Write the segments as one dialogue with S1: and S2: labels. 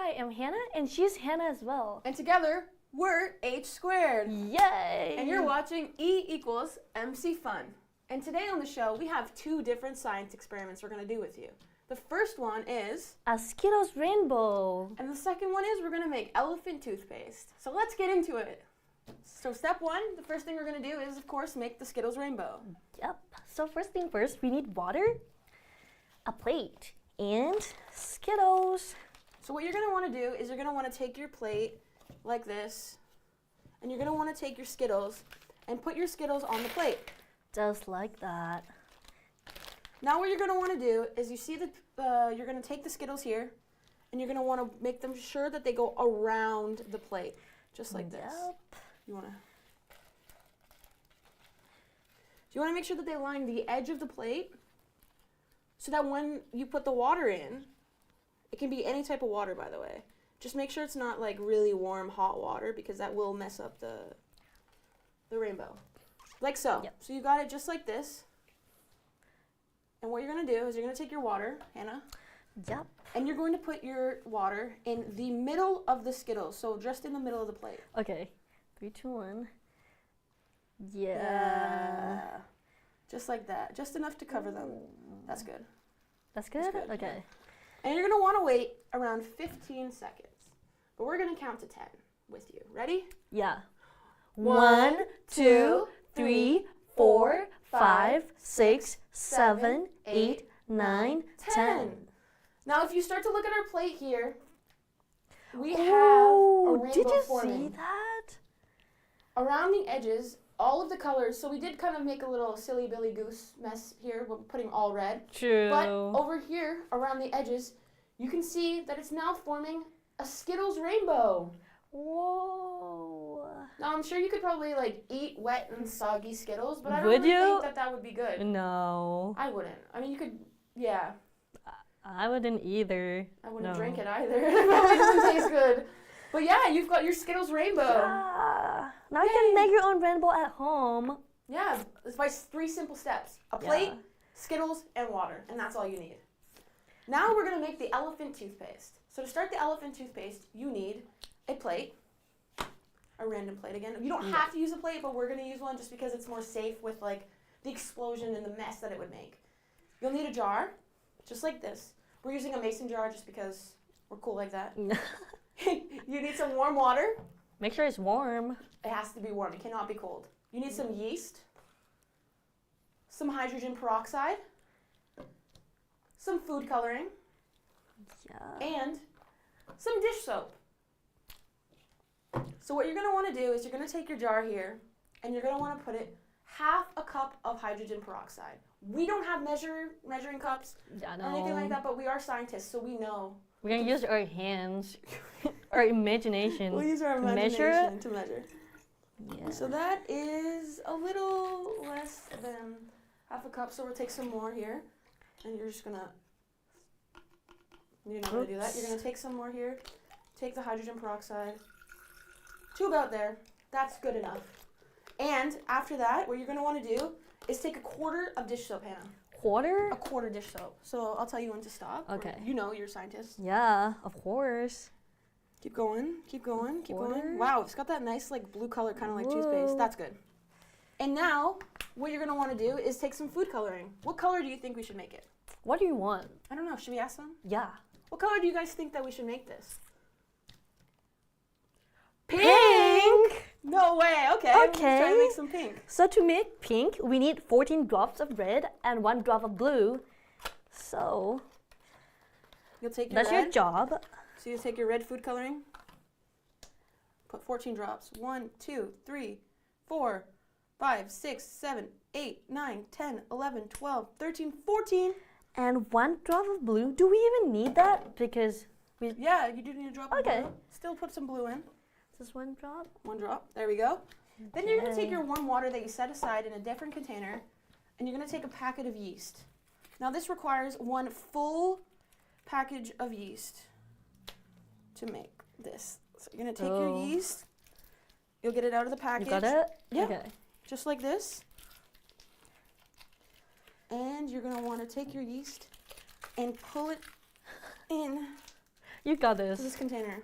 S1: Hi, I'm Hannah, and she's Hannah as well.
S2: And together, we're H squared.
S1: Yay!
S2: And you're watching E equals MC Fun. And today on the show, we have two different science experiments we're going to do with you. The first one is
S1: a Skittles rainbow.
S2: And the second one is we're going to make elephant toothpaste. So let's get into it. So step one, the first thing we're going to do is, of course, make the Skittles rainbow.
S1: Yep. So first thing first, we need water, a plate, and Skittles.
S2: So what you're going to want to do is you're going to want to take your plate like this, and you're going to want to take your Skittles and put your Skittles on the plate.
S1: Just like that.
S2: Now what you're going to want to do is you see that you're going to take the Skittles here, and you're going to want to make them sure that they go around the plate, just like this.
S1: Yep.
S2: You want to make sure that they line the edge of the plate so that when you put the water in, it can be any type of water, by the way. Just make sure it's not like really warm, hot water, because that will mess up the rainbow. Like so.
S1: Yep.
S2: So you got it just like this. And what you're going to do is you're going to take your water, Hannah.
S1: Yep.
S2: And you're going to put your water in the middle of the Skittles, so just in the middle of the plate.
S1: Okay. 3, 2, 1. Yeah.
S2: Just like that. Just enough to cover them. That's good.
S1: That's good?
S2: That's good,
S1: Okay.
S2: yeah. And you're going to want to wait around 15 seconds. But we're going to count to 10 with you. Ready?
S1: Yeah.
S2: 1, 2,
S1: 3, 4, 5, 6, 7, 8, 9, 10.
S2: Now, if you start to look at our plate here, we have a
S1: Oh,
S2: rainbow
S1: did you
S2: forming.
S1: see that?
S2: Around the edges, all of the colors, so we did kind of make a little silly Billy Goose mess here, we're putting all red.
S1: True.
S2: But over here, around the edges, you can see that it's now forming a Skittles rainbow.
S1: Whoa.
S2: Now, I'm sure you could probably like eat wet and soggy Skittles, but I don't
S1: Would
S2: really
S1: you?
S2: think that would be good.
S1: No.
S2: I wouldn't. I mean, you could, yeah.
S1: I wouldn't either.
S2: I wouldn't
S1: No.
S2: drink it either. It probably doesn't taste good. But yeah, you've got your Skittles rainbow.
S1: Yeah. Now you can make your own rainbow at home.
S2: Yeah, it's by 3 simple steps. A plate, Skittles, and water. And that's all you need. Now we're going to make the elephant toothpaste. So to start the elephant toothpaste, you need a plate. A random plate again. You don't have to use a plate, but we're going to use one just because it's more safe with like the explosion and the mess that it would make. You'll need a jar, just like this. We're using a mason jar just because we're cool like that. You need some warm water.
S1: Make sure it's warm.
S2: It has to be warm. It cannot be cold. You need some yeast, some hydrogen peroxide, some food coloring,
S1: Yeah.
S2: and some dish soap. So what you're going to want to do is you're going to take your jar here, and you're going to want to put it half a cup of hydrogen peroxide. We don't have measuring cups or anything like that, but we are scientists, so we know.
S1: We're going to use our hands, our imagination.
S2: We'll use our
S1: Measure
S2: imagination
S1: it?
S2: to measure.
S1: Yeah.
S2: So that is a little less than half a cup, so we'll take some more here. And you're just going to, you know how to do that. You're going to take some more here, take the hydrogen peroxide, to about there. That's good enough. And after that, what you're going to want to do is take a quarter of dish soap, Hannah.
S1: Quarter?
S2: A quarter dish soap. So I'll tell you when to stop.
S1: Okay.
S2: You know, you're a scientist.
S1: Yeah, of course.
S2: Keep going, keep going, keep
S1: Quarter.
S2: going. Wow, it's got that nice like blue color, kind of like
S1: Whoa.
S2: toothpaste. That's good. And now, what you're going to want to do is take some food coloring. What color do you think we should make it?
S1: What do you want?
S2: I don't know. Should we ask them?
S1: Yeah.
S2: What color do you guys think that we should make this?
S1: Pink!
S2: No way. Okay. Let's try
S1: Okay.
S2: to make some pink.
S1: So to make pink, we need 14 drops of red and 1 drop of blue. So
S2: You'll take your
S1: that's
S2: red.
S1: your job.
S2: So you take your red food coloring. Put 14 drops. 1, 2, 3, 4, 5, 6, 7, 8, 9, 10, 11, 12, 13, 14.
S1: And 1 drop of blue. Do we even need that? Because we
S2: Yeah, you do need a drop of
S1: Okay.
S2: blue. Still put some blue in.
S1: just 1 drop.
S2: 1 drop. There we go. Then you're going to take
S1: Okay.
S2: your warm water that you set aside in a different container, and you're going to take a packet of yeast. Now this requires 1 full package of yeast to make this. So you're going to take your yeast. You'll get it out of the package.
S1: You got it?
S2: Yeah.
S1: Okay.
S2: Just like this. And you're going to want to take your yeast and pull it in
S1: You got
S2: to
S1: this.
S2: this container.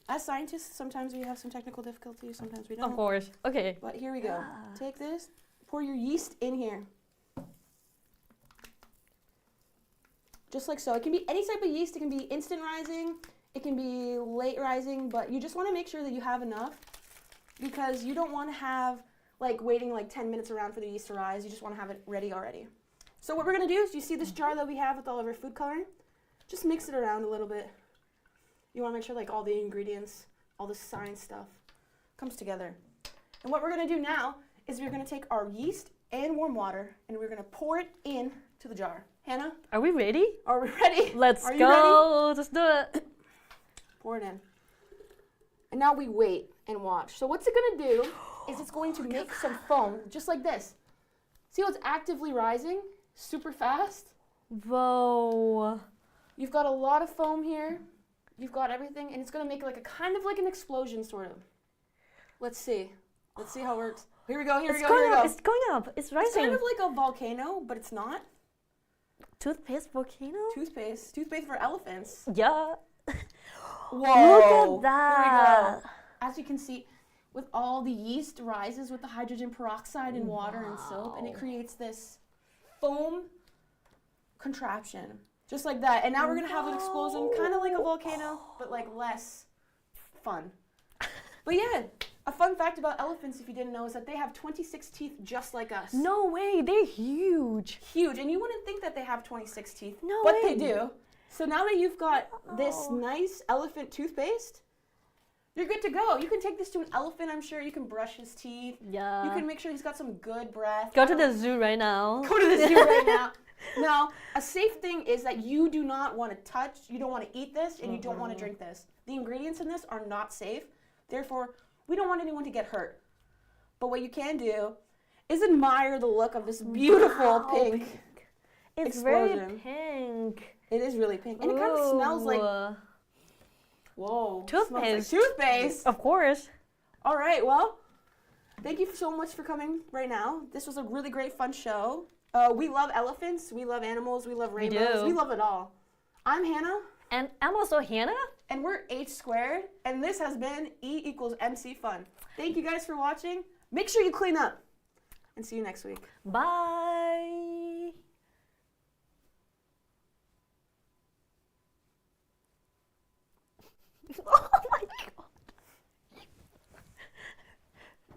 S2: As scientists, sometimes we have some technical difficulties, sometimes we don't.
S1: Of course. Okay.
S2: But here we go.
S1: Ah.
S2: Take this, pour your yeast in here. Just like so. It can be any type of yeast. It can be instant rising. It can be late rising, but you just want to make sure that you have enough because you don't want to have like waiting like 10 minutes around for the yeast to rise. You just want to have it ready already. So what we're going to do is, you see this jar that we have with all of our food coloring? Just mix it around a little bit. You want to make sure like all the ingredients, all the science stuff comes together. And what we're going to do now is we're going to take our yeast and warm water and we're going to pour it in to the jar. Hannah,
S1: Are we ready?
S2: are we ready?
S1: Let's
S2: Are you
S1: go. Let's do it.
S2: Pour it in. And now we wait and watch. So what's it going to do is it's going to make some foam just like this. See how it's actively rising super fast?
S1: Whoa.
S2: You've got a lot of foam here. You've got everything, and it's going to make like a kind of like an explosion sort of. Let's see. Let's see how it works. Here we go, here we
S1: It's
S2: go, here
S1: going
S2: we
S1: up.
S2: go.
S1: It's going up. It's rising.
S2: It's kind of like a volcano, but it's not.
S1: Toothpaste volcano?
S2: Toothpaste for elephants.
S1: Yeah.
S2: Whoa.
S1: Look at
S2: Here we
S1: that.
S2: go. As you can see, with all the yeast rises with the hydrogen peroxide and water and soap, and it creates this foam contraption, just like that. And now we're gonna have an explosion, kind of like a volcano, but like less fun. But yeah, a fun fact about elephants, if you didn't know, is that they have 26 teeth just like us.
S1: No way. They're huge.
S2: Huge, and you wouldn't think that they have 26 teeth,
S1: No
S2: but
S1: way.
S2: they do. So now that you've got this
S1: Oh.
S2: nice elephant toothpaste, you're good to go. You can take this to an elephant, I'm sure. You can brush his teeth.
S1: Yeah.
S2: You can make sure he's got some good breath.
S1: Go to the zoo right now.
S2: Go to the zoo right now. Now, a safe thing is that you do not want to touch, you don't want to eat this, and you don't want to drink this. The ingredients in this are not safe. Therefore, we don't want anyone to get hurt. But what you can do is admire the look of this beautiful
S1: Wow,
S2: pink.
S1: It's very
S2: explosion.
S1: pink.
S2: It is really pink. And it kind of smells like,
S1: Ooh.
S2: whoa.
S1: Toothpaste.
S2: Smells like toothpaste.
S1: Of course.
S2: All right, well, thank you so much for coming right now. This was a really great, fun show. We love elephants. We love animals. We love rainbows.
S1: do.
S2: We love it all. I'm Hannah.
S1: And I'm also Hannah.
S2: And we're H squared, and this has been E equals MC Fun. Thank you guys for watching. Make sure you clean up, and see you next week.
S1: Bye.